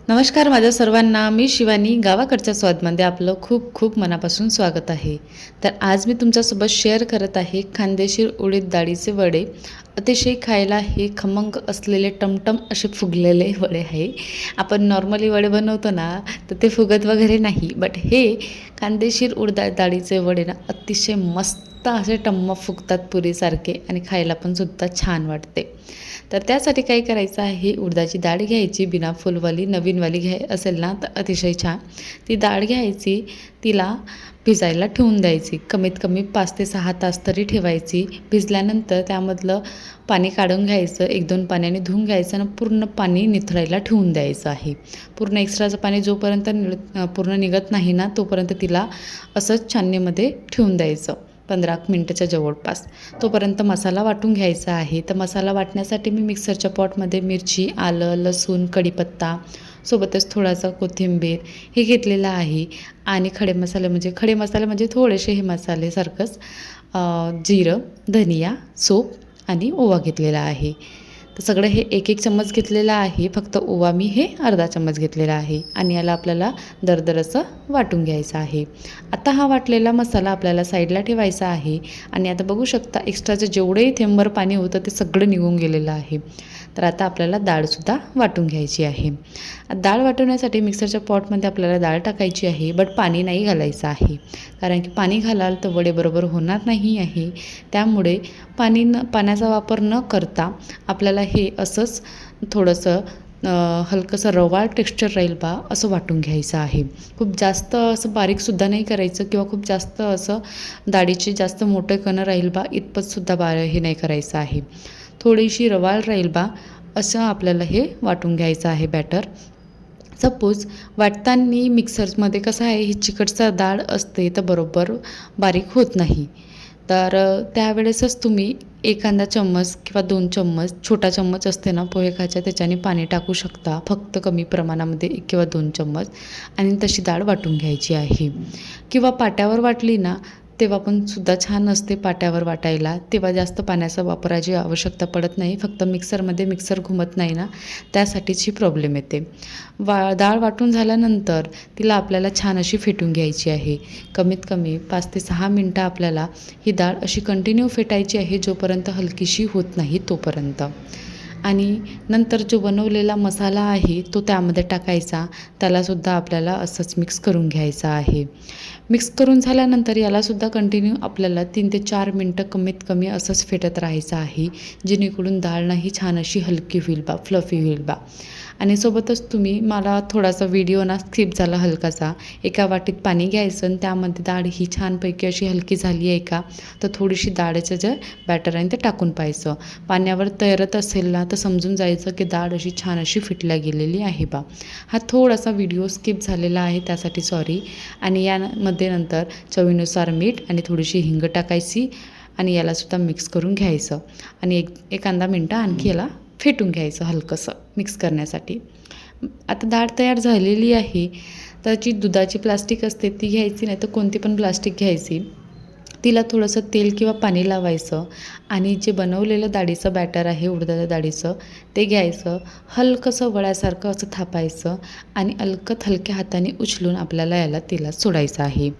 नमस्कार माझ्या सर्वांना, मी शिवानी. गावाकडच्या स्वादमध्ये आपलं खूप खूप मनापासून स्वागत आहे. तर आज मी तुमच्यासोबत शेअर करत आहे खानदेशी उडीद डाळीचे वडे. अतिशय खायला हे खमंग असलेले टमटम असे फुगलेले वडे आहे. आपण नॉर्मली वडे बनवतो ना, तर ते फुगत वगैरे नाही, बट हे खानदेशी उडीद डाळीचे वडे ना अतिशय मस्त असे टम्म फुगतात पुरीसारखे आणि खायला पण सुद्धा छान वाटते. तर त्यासाठी काय करायचं आहे, उडदाची डाळ घ्यायची, बिना फुलवाली नवीनवाली असेल ना तर अतिशय छान. ती डाळ घ्यायची, तिला भिजायला ठेवून द्यायची. कमीत कमी 5 ते 6 तास तरी ठेवायची. भिजल्यानंतर त्यामधलं पाणी काढून घ्यायचं, 1-2 पाण्याने धुवून घ्यायचं आणि पूर्ण पाणी निथळायला ठेवून द्यायचं आहे. पूर्ण एक्स्ट्राचं पाणी जोपर्यंत पूर्ण निघत नाही ना, तोपर्यंत तिला असंच छाननीमध्ये ठेवून द्यायचं 15 मिनिटाच्या जवळपास. तोपर्यंत मसाला वाटून घ्यायचा आहे. तर मसाला वाटण्यासाठी मी मिक्सरच्या पॉटमध्ये मिरची, आलं, लसूण, कढीपत्ता, सोबतच थोडासा कोथिंबीर हे घेतलेलं आहे. आणि खडे मसाले म्हणजे थोडेसे हे मसालेसारखंच जिरं, धनिया, सोप आणि ओवा घेतलेला आहे. तर सगळं हे 1-1 चम्मच घेतलेला आहे. फक्त ओवा मी हे अर्धा चम्मच घेतलेला आहे आणि याला आपल्याला दरदर असं वाटून घ्यायचं आहे. आता हा वाटलेला मसाला आपल्याला साईडला ठेवायचा आहे. आणि आता बघू शकता एक्स्ट्राचं जेवढंही थेंबर पाणी होतं ते सगळं निघून गेलेलं आहे. तर आता आपल्याला डाळसुद्धा वाटून घ्यायची आहे. डाळ वाटवण्यासाठी मिक्सरच्या पॉटमध्ये आपल्याला डाळ टाकायची आहे, बट पाणी नाही घालायचं आहे. कारण की पाणी घालाल तर वडे बरोबर होणार नाही आहे. त्यामुळे पाण्याचा वापर न करता आपल्याला हे असंच थोडंसं हलकंसं रवाळ टेक्स्चर राहील बा असं वाटून घ्यायचं आहे. खूप जास्त असं बारीकसुद्धा नाही करायचं किंवा खूप जास्त असं डाळीचे जास्त मोठे कणं राहील बा इतपतसुद्धा हे नाही करायचं आहे. थोडीशी रवाळ राहील बा असं आपल्याला हे वाटून घ्यायचं आहे बॅटर. सपोज वाटताना मिक्सरमध्ये कसं आहे, ही चिकटसर डाळ असते तर बरोबर बारीक होत नाही. तर त्यावेळेसच तुम्ही एखादा चम्मच किंवा 2 चम्मच, छोटा चम्मच असते ना पोहे खायचा, त्याच्याने पाणी टाकू शकता फक्त कमी प्रमाणामध्ये 1 किंवा 2 चम्मच. आणि तशी डाळ वाटून घ्यायची आहे. किंवा पाट्यावर वाटली ना तेव्हा पण सुद्धा छान असते. पाट्यावर वाटायला तेव्हा जास्त पाण्याचा वापराची आवश्यकता पडत नाही. फक्त मिक्सर घुमत नाही ना, त्यासाठीच ही प्रॉब्लेम येते. डाळ वाटून झाल्यानंतर तिला आपल्याला छान अशी फेटून घ्यायची आहे. कमीत कमी 5 ते 6 मिनटं आपल्याला ही डाळ अशी कंटिन्यू फेटायची आहे, जोपर्यंत हलकीशी होत नाही तोपर्यंत. आणि नंतर जो बनवलेला मसाला आहे तो त्यामध्ये टाकायचा. त्यालासुद्धा आपल्याला असंच मिक्स करून घ्यायचं आहे. मिक्स करून झाल्यानंतर यालासुद्धा कंटिन्यू आपल्याला 3 ते 4 मिनटं कमीत कमी असंच फेटत राहायचं आहे, जेणेकरून डाळ नाही छान अशी हलकी होईल बा, फ्लफी होईल बा. आणि सोबतच मला थोडासा व्हिडिओ ना स्किप झाला हलकासा. एका वाटीत पाणी घ्यायचं आणि त्यामध्ये डाळ ही छानपैकी अशी हलकी झाली आहे का, तर थोडीशी डाळीचं जे बॅटर आहे ते टाकून पाहायचं. पाण्यावर तैरत असेल ना तर समजून जायचं की डाळ अशी छान अशी फिटल्या गेलेली आहे बा. हा थोडासा व्हिडिओ स्किप झालेला आहे, त्यासाठी सॉरी. आणि यामध्ये नंतर चवीनुसार मीठ आणि थोडीशी हिंग टाकायची आणि यालासुद्धा मिक्स करून घ्यायचं. आणि एखादा मिनटं आणखी याला फेटून घ्यायचं हलकंसं मिक्स करण्यासाठी. आता डाळ तयार झालेली आहे. तर जी दुधाची प्लास्टिक असते ती घ्यायची, नाही तर कोणती पण प्लास्टिक घ्यायची. तिला थोडंसं तेल किंवा पाणी लावायचं आणि जे बनवलेलं डाळीचं बॅटर आहे उडदाच्या डाळीचं ते घ्यायचं. हलकंसं वळ्यासारखं असं थापायचं आणि हलक्या हाताने उचलून आपल्याला याला तेलात सोडायचं आहे.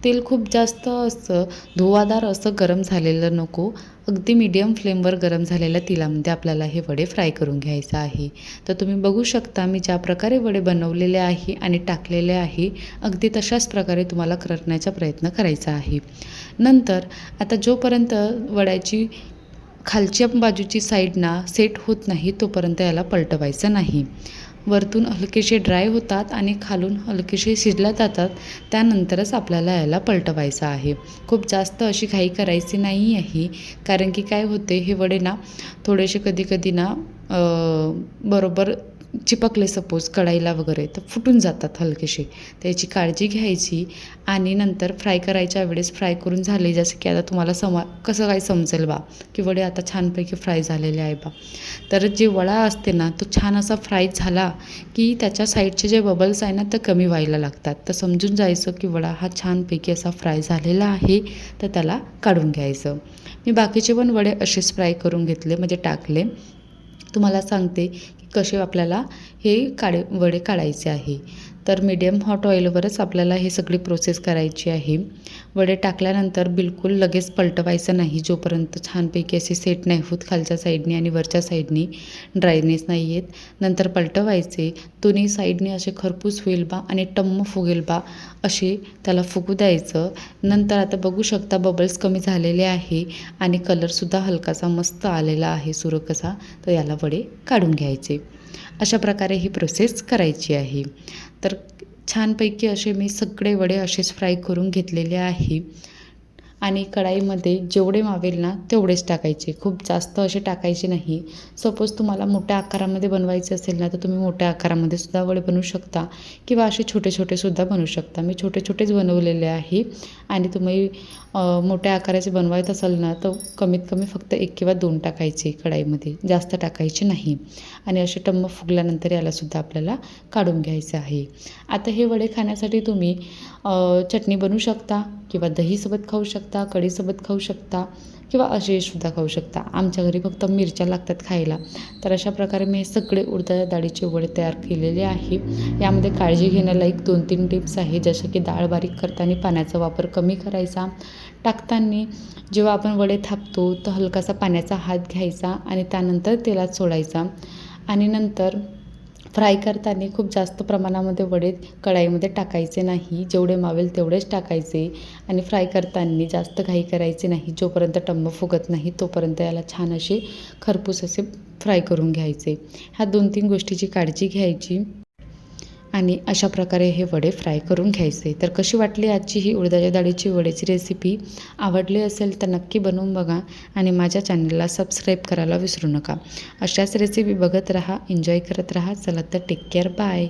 तेल खूप जास्त असं धुवाधार असं गरम झालेलं नको, अगदी मीडियम फ्लेमवर गरम झालेल्या तेलामध्ये आपल्याला हे वडे फ्राय करून घ्यायचं आहे. तर तुम्ही बघू शकता मी ज्या प्रकारे वडे बनवलेले आहे आणि टाकलेले आहे, अगदी तशाच प्रकारे तुम्हाला करण्याचा प्रयत्न करायचा आहे. नंतर आता जोपर्यंत वड्याची खालच्या बाजूची साईड ना सेट होत नाही तोपर्यंत याला पलटवायचं नाही. वरतून हलकेसे ड्राय होतात आणि खालून हलकेसे शिजल्या जातात, त्यानंतरच आपल्याला याला पलटवायचं आहे. खूप जास्त अशी घाई करायची नाही आहे, कारण की काय होते हे वडे ना थोडेसे कधी ना बरोबर चिपकले सपोज कढाईला वगैरे तर फुटून जातात हलकेसे. त्याची काळजी घ्यायची. आणि नंतर फ्राय करायच्या वेळेस फ्राय करून झाले, जसं की आता तुम्हाला कसं काय समजेल बा की वडे आता छानपैकी फ्राय झालेले आहे बा. तर जे वडा असते ना तो छान असा फ्राय झाला की त्याच्या साईडचे जे बबल्स आहे ना ते कमी व्हायला लागतात. तर समजून जायचं की वडा हा छानपैकी असा फ्राय झालेला आहे, तर त्याला काढून घ्यायचं. मी बाकीचे पण वडे असेच फ्राय करून घेतले, म्हणजे टाकले. तुम्हाला सांगते की कसे आपल्याला हे वडे काढायचे आहे. तर मीडियम हॉट ऑइलवरच आपल्याला हे सगळी प्रोसेस करायची आहे. वडे टाकल्यानंतर बिलकुल लगेच पलटवायचं नाही, जोपर्यंत छानपैकी असे सेट नाही होत खालच्या साईडनी आणि वरच्या साईडनी ड्रायनेस नाही येत. नंतर पलटवायचे. दोन्ही साईडनी असे खरपूस होईल बा आणि टम्म फुगेल बा असे त्याला फुगू द्यायचं. नंतर आता बघू शकता बबल्स कमी झालेले आहे आणि कलरसुद्धा हलकासा मस्त आलेला आहे सुरख असा. तर याला वडे काढून घ्यायचे. अशा प्रकारे ही प्रोसेस करायची आहे. तर छानपैकी असे मी सगळे वडे असेच फ्राय करून घेतलेले आहे आणि कढाईमध्ये जेवढे मावेल ना तेवढेच टाकायचे, खूप जास्त असे टाकायचे नाही. सपोज तुम्हाला मोठ्या आकारामध्ये बनवायचे असेल ना तर तुम्ही मोठ्या आकारामध्ये सुद्धा वडे बनवू शकता किंवा असे छोटे छोटेसुद्धा बनवू शकता. मी छोटे छोटेच बनवलेले आहे आणि तुम्ही मोठ्या आकाराचे बनवायचं असेल ना तर कमीत कमी फक्त 1 किंवा 2 टाकायचे कढाईमध्ये, जास्त टाकायचे नाही. आणि असे टम्म फुगल्यानंतर यालासुद्धा आपल्याला काढून घ्यायचं आहे. आता हे वडे खाण्यासाठी तुम्ही चटणी बनवू शकता किंवा दहीसोबत खाऊ शकता, कढीसोबत खाऊ शकता किंवा असेसुद्धा खाऊ शकता. आमच्या घरी फक्त मिरच्या लागतात खायला. तर अशा प्रकारे मी हे सगळे उडदाच्या डाळीचे वडे तयार केलेले आहे. यामध्ये काळजी घेण्यालायक 2-3 टिप्स आहे, जसं की डाळ बारीक करताना पाण्याचा वापर कमी करायचा. टाकताना जेव्हा आपण वडे थापतो तर हलकासा पाण्याचा हात घ्यायचा आणि त्यानंतर तेलात सोडायचा आणि नंतर फ्राय करताना खूप जास्त प्रमाणामध्ये वडे कढाईमध्ये टाकायचे नाही. जेवढे मावेल तेवढेच टाकायचे आणि फ्राय करताना जास्त घाई करायची नाही. जोपर्यंत टम्म फुगत नाही तोपर्यंत याला छान असे खरपूस असे फ्राय करून घ्यायचे. ह्या 2-3 गोष्टीची काळजी घ्यायची आणि अशा प्रकारे हे वडे फ्राय करून घ्यायचे. तर कशी वाटली आजची ही उडदाच्या डाळीची वड्याची रेसिपी? आवडली असेल तर नक्की बनवून बघा आणि माझ्या चॅनलला सबस्क्राईब करायला विसरू नका. अशाच रेसिपी बघत राहा, एन्जॉय करत राहा. चला तर टेक केअर, बाय.